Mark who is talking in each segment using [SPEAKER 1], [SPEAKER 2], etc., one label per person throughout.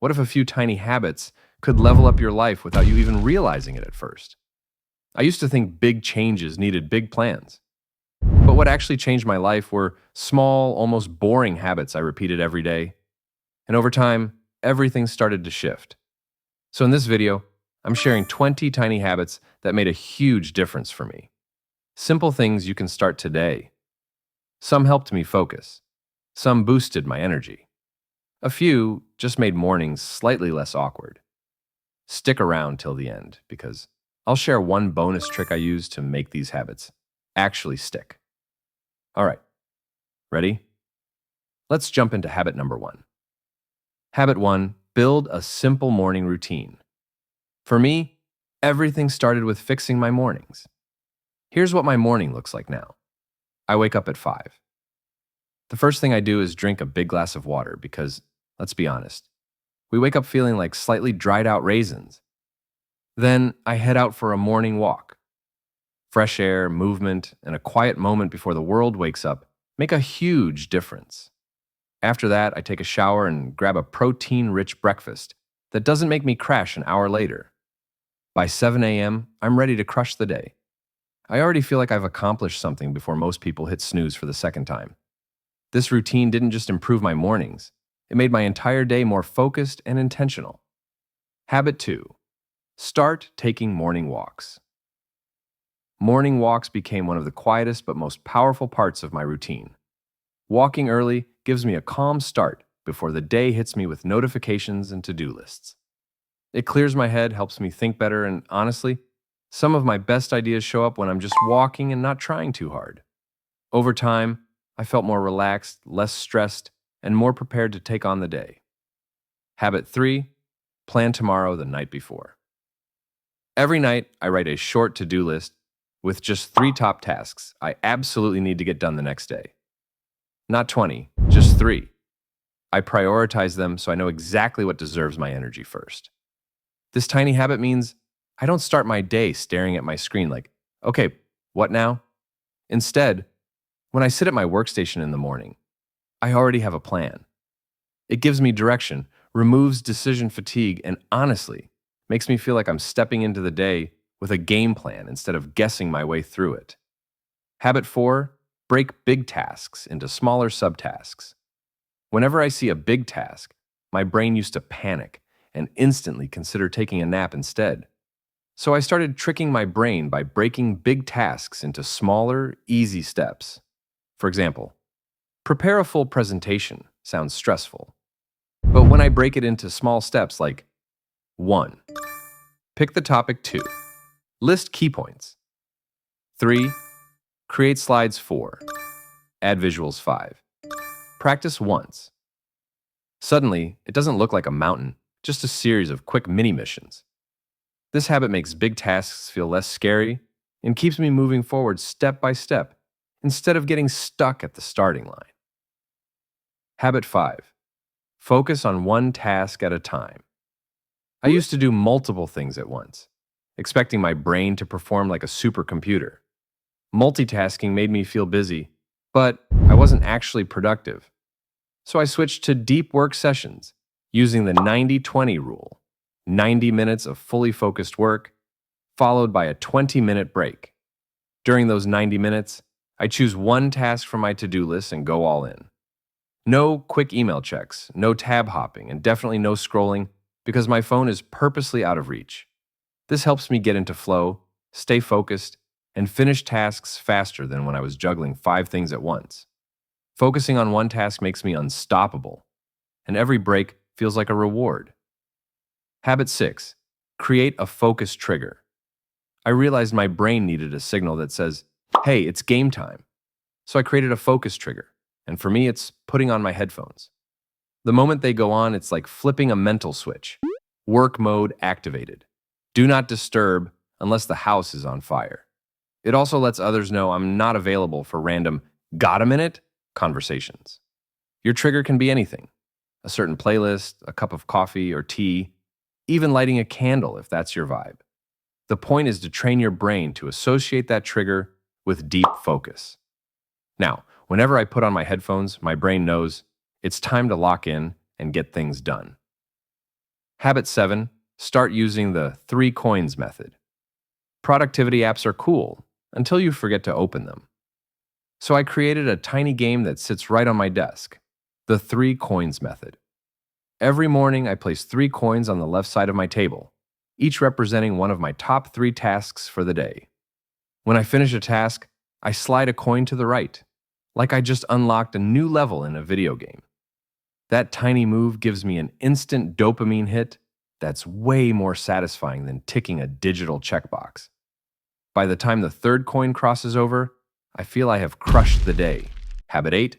[SPEAKER 1] What if a few tiny habits could level up your life without you even realizing it at first? I used to think big changes needed big plans. But what actually changed my life were small, almost boring habits I repeated every day. And over time, everything started to shift. So in this video, I'm sharing 20 tiny habits that made a huge difference for me. Simple things you can start today. Some helped me focus. Some boosted my energy. A few just made mornings slightly less awkward. Stick around till the end because I'll share one bonus trick I use to make these habits actually stick. All right, ready? Let's jump into habit number 1. Habit 1, build a simple morning routine. For me, everything started with fixing my mornings. Here's what my morning looks like now. I wake up at 5. The first thing I do is drink a big glass of water because, let's be honest, we wake up feeling like slightly dried out raisins. Then I head out for a morning walk. Fresh air, movement, and a quiet moment before the world wakes up make a huge difference. After that, I take a shower and grab a protein-rich breakfast that doesn't make me crash an hour later. By 7 a.m., I'm ready to crush the day. I already feel like I've accomplished something before most people hit snooze for the second time. This routine didn't just improve my mornings, it made my entire day more focused and intentional. Habit 2. Start taking morning walks. Morning walks became one of the quietest but most powerful parts of my routine. Walking early gives me a calm start before the day hits me with notifications and to-do lists. It clears my head, helps me think better, and honestly, some of my best ideas show up when I'm just walking and not trying too hard. Over time, I felt more relaxed, less stressed, and more prepared to take on the day. Habit 3. Plan tomorrow the night before. Every night, I write a short to-do list with just 3 top tasks I absolutely need to get done the next day. Not 20, just 3. I prioritize them so I know exactly what deserves my energy first. This tiny habit means I don't start my day staring at my screen like, okay, what now? Instead, when I sit at my workstation in the morning, I already have a plan. It gives me direction, removes decision fatigue, and honestly, makes me feel like I'm stepping into the day with a game plan instead of guessing my way through it. Habit 4, break big tasks into smaller subtasks. Whenever I see a big task, my brain used to panic and instantly consider taking a nap instead. So I started tricking my brain by breaking big tasks into smaller, easy steps. For example, prepare a full presentation sounds stressful. But when I break it into small steps like 1. Pick the topic. 2. List key points. 3. Create slides. 4. Add visuals. 5. Practice once. Suddenly, it doesn't look like a mountain, just a series of quick mini missions. This habit makes big tasks feel less scary and keeps me moving forward step by step instead of getting stuck at the starting line. Habit 5. Focus on one task at a time. I used to do multiple things at once, expecting my brain to perform like a supercomputer. Multitasking made me feel busy, but I wasn't actually productive. So I switched to deep work sessions using the 90-20 rule, 90 minutes of fully focused work, followed by a 20-minute break. During those 90 minutes, I choose one task from my to-do list and go all in. No quick email checks, no tab hopping, and definitely no scrolling because my phone is purposely out of reach. This helps me get into flow, stay focused, and finish tasks faster than when I was juggling 5 things at once. Focusing on one task makes me unstoppable, and every break feels like a reward. Habit 6. Create a focus trigger. I realized my brain needed a signal that says, hey, it's game time. So I created a focus trigger, and for me, it's putting on my headphones. The moment they go on, it's like flipping a mental switch. Work mode activated. Do not disturb unless the house is on fire. It also lets others know I'm not available for random "got a minute" conversations. Your trigger can be anything: a certain playlist, a cup of coffee or tea, even lighting a candle if that's your vibe. The point is to train your brain to associate that trigger with deep focus. Now, whenever I put on my headphones, my brain knows it's time to lock in and get things done. Habit 7, start using the 3 coins method. Productivity apps are cool until you forget to open them. So I created a tiny game that sits right on my desk, the 3 coins method. Every morning, I place 3 coins on the left side of my table, each representing one of my top 3 tasks for the day. When I finish a task, I slide a coin to the right, like I just unlocked a new level in a video game. That tiny move gives me an instant dopamine hit that's way more satisfying than ticking a digital checkbox. By the time the 3rd coin crosses over, I feel I have crushed the day. Habit 8,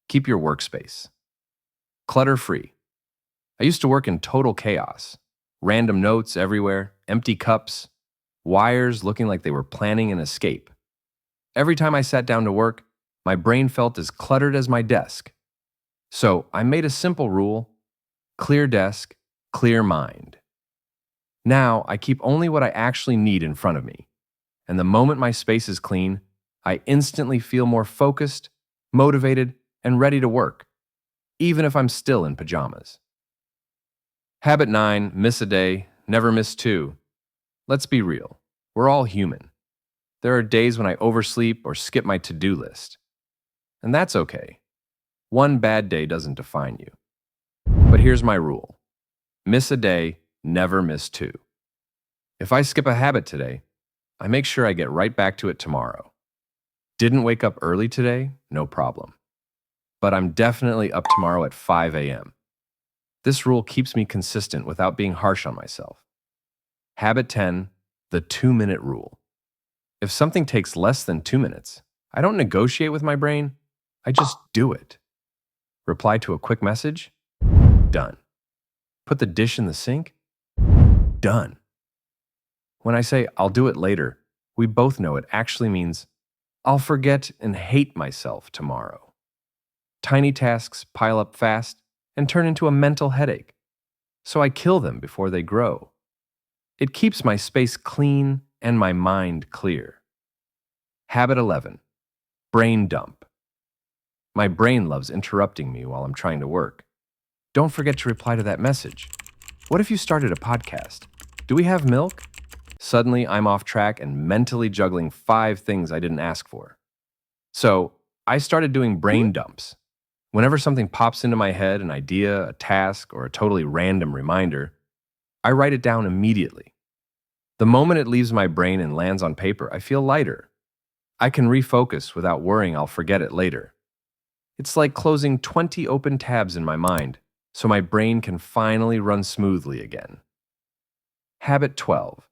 [SPEAKER 1] keep your workspace clutter-free. I used to work in total chaos. Random notes everywhere, empty cups, wires looking like they were planning an escape. Every time I sat down to work, my brain felt as cluttered as my desk. So I made a simple rule: clear desk, clear mind. Now I keep only what I actually need in front of me. And the moment my space is clean, I instantly feel more focused, motivated, and ready to work, even if I'm still in pajamas. Habit 9, miss a day, never miss 2. Let's be real. We're all human. There are days when I oversleep or skip my to-do list. And that's okay. One bad day doesn't define you. But here's my rule: miss a day, never miss 2. If I skip a habit today, I make sure I get right back to it tomorrow. Didn't wake up early today? No problem. But I'm definitely up tomorrow at 5 a.m. This rule keeps me consistent without being harsh on myself. Habit 10, the 2-minute rule. If something takes less than 2 minutes, I don't negotiate with my brain, I just do it. Reply to a quick message? Done. Put the dish in the sink? Done. When I say I'll do it later, we both know it actually means I'll forget and hate myself tomorrow. Tiny tasks pile up fast and turn into a mental headache, so I kill them before they grow. It keeps my space clean and my mind clear. Habit 11, brain dump. My brain loves interrupting me while I'm trying to work. Don't forget to reply to that message. What if you started a podcast? Do we have milk? Suddenly, I'm off track and mentally juggling 5 things I didn't ask for. So, I started doing brain dumps. Whenever something pops into my head, an idea, a task, or a totally random reminder, I write it down immediately. The moment it leaves my brain and lands on paper, I feel lighter. I can refocus without worrying I'll forget it later. It's like closing 20 open tabs in my mind, so my brain can finally run smoothly again. Habit 12,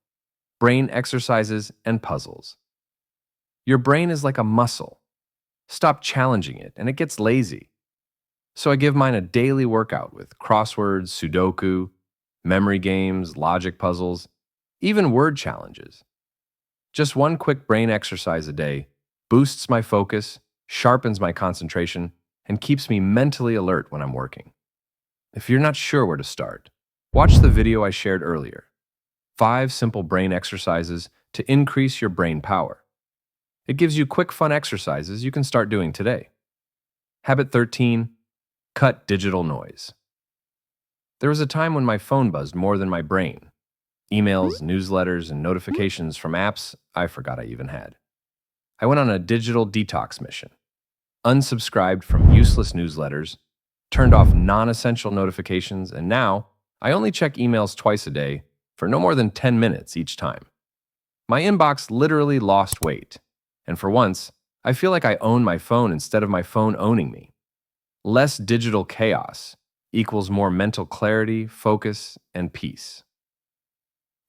[SPEAKER 1] brain exercises and puzzles. Your brain is like a muscle. Stop challenging it, and it gets lazy. So I give mine a daily workout with crosswords, Sudoku, memory games, logic puzzles, even word challenges. Just one quick brain exercise a day boosts my focus, sharpens my concentration, and keeps me mentally alert when I'm working. If you're not sure where to start, watch the video I shared earlier. 5 simple brain exercises to increase your brain power. It gives you quick, fun exercises you can start doing today. Habit 13, cut digital noise. There was a time when my phone buzzed more than my brain. Emails, newsletters, and notifications from apps I forgot I even had. I went on a digital detox mission. Unsubscribed from useless newsletters, turned off non-essential notifications, and now I only check emails twice a day for no more than 10 minutes each time. My inbox literally lost weight, and for once, I feel like I own my phone instead of my phone owning me. Less digital chaos equals more mental clarity, focus, and peace.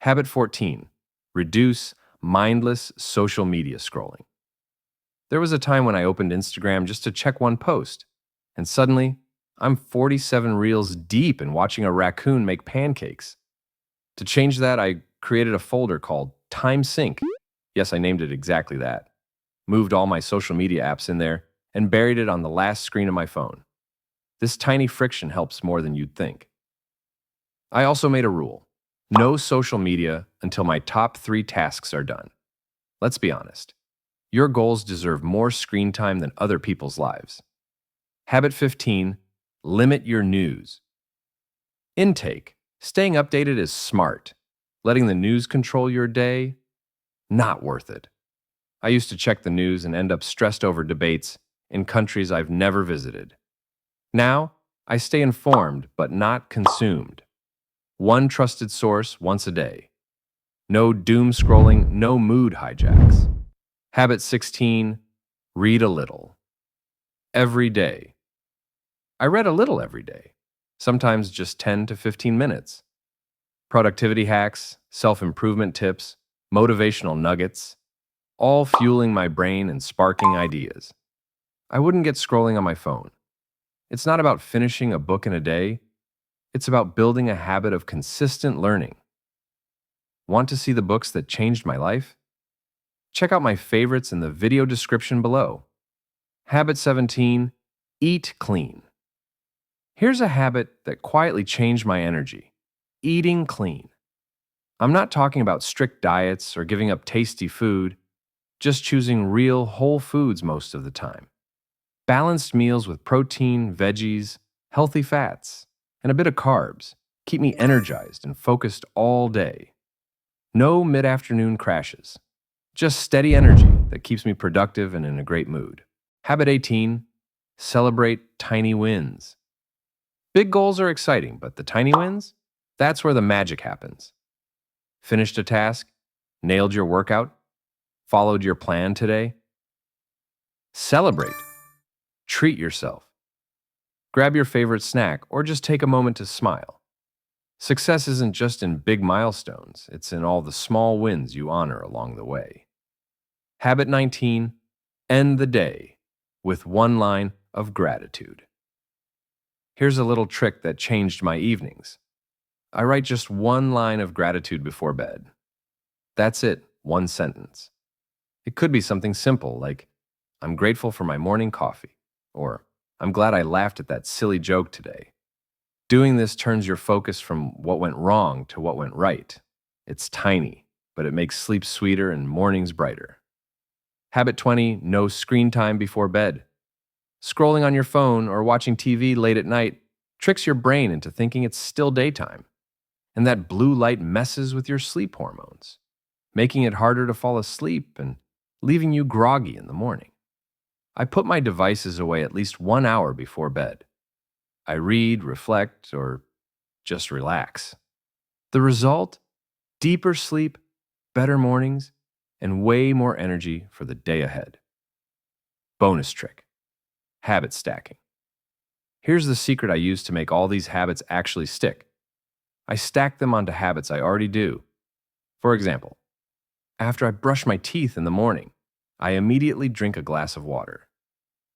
[SPEAKER 1] Habit 14, reduce mindless social media scrolling. There was a time when I opened Instagram just to check one post, and suddenly, I'm 47 reels deep in watching a raccoon make pancakes. To change that, I created a folder called Time Sync. Yes, I named it exactly that. Moved all my social media apps in there and buried it on the last screen of my phone. This tiny friction helps more than you'd think. I also made a rule: no social media until my top 3 tasks are done. Let's be honest. Your goals deserve more screen time than other people's lives. Habit 15, limit your news intake. Staying updated is smart. Letting the news control your day, not worth it. I used to check the news and end up stressed over debates in countries I've never visited. Now, I stay informed but not consumed. One trusted source once a day. No doom scrolling, no mood hijacks. Habit 16, read a little. Every day. I read a little every day, sometimes just 10 to 15 minutes. Productivity hacks, self improvement tips, motivational nuggets, all fueling my brain and sparking ideas. I wouldn't get scrolling on my phone. It's not about finishing a book in a day, it's about building a habit of consistent learning. Want to see the books that changed my life? Check out my favorites in the video description below. Habit 17, eat clean. Here's a habit that quietly changed my energy. Eating clean. I'm not talking about strict diets or giving up tasty food, just choosing real whole foods most of the time. Balanced meals with protein, veggies, healthy fats, and a bit of carbs keep me energized and focused all day. No mid-afternoon crashes. Just steady energy that keeps me productive and in a great mood. Habit 18, celebrate tiny wins. Big goals are exciting, but the tiny wins? That's where the magic happens. Finished a task? Nailed your workout? Followed your plan today? Celebrate. Treat yourself. Grab your favorite snack or just take a moment to smile. Success isn't just in big milestones, it's in all the small wins you honor along the way. Habit 19, end the day with one line of gratitude. Here's a little trick that changed my evenings. I write just one line of gratitude before bed. That's it, one sentence. It could be something simple like, I'm grateful for my morning coffee, or I'm glad I laughed at that silly joke today. Doing this turns your focus from what went wrong to what went right. It's tiny, but it makes sleep sweeter and mornings brighter. Habit 20, no screen time before bed. Scrolling on your phone or watching TV late at night tricks your brain into thinking it's still daytime. And that blue light messes with your sleep hormones, making it harder to fall asleep and leaving you groggy in the morning. I put my devices away at least 1 hour before bed. I read, reflect, or just relax. The result? Deeper sleep, better mornings, and way more energy for the day ahead. Bonus trick. Habit stacking. Here's the secret I use to make all these habits actually stick. I stack them onto habits I already do. For example, after I brush my teeth in the morning, I immediately drink a glass of water.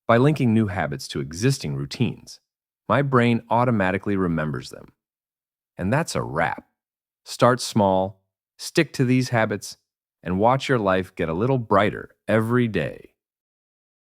[SPEAKER 1] By linking new habits to existing routines, my brain automatically remembers them. And that's a wrap. Start small, stick to these habits, and watch your life get a little brighter every day.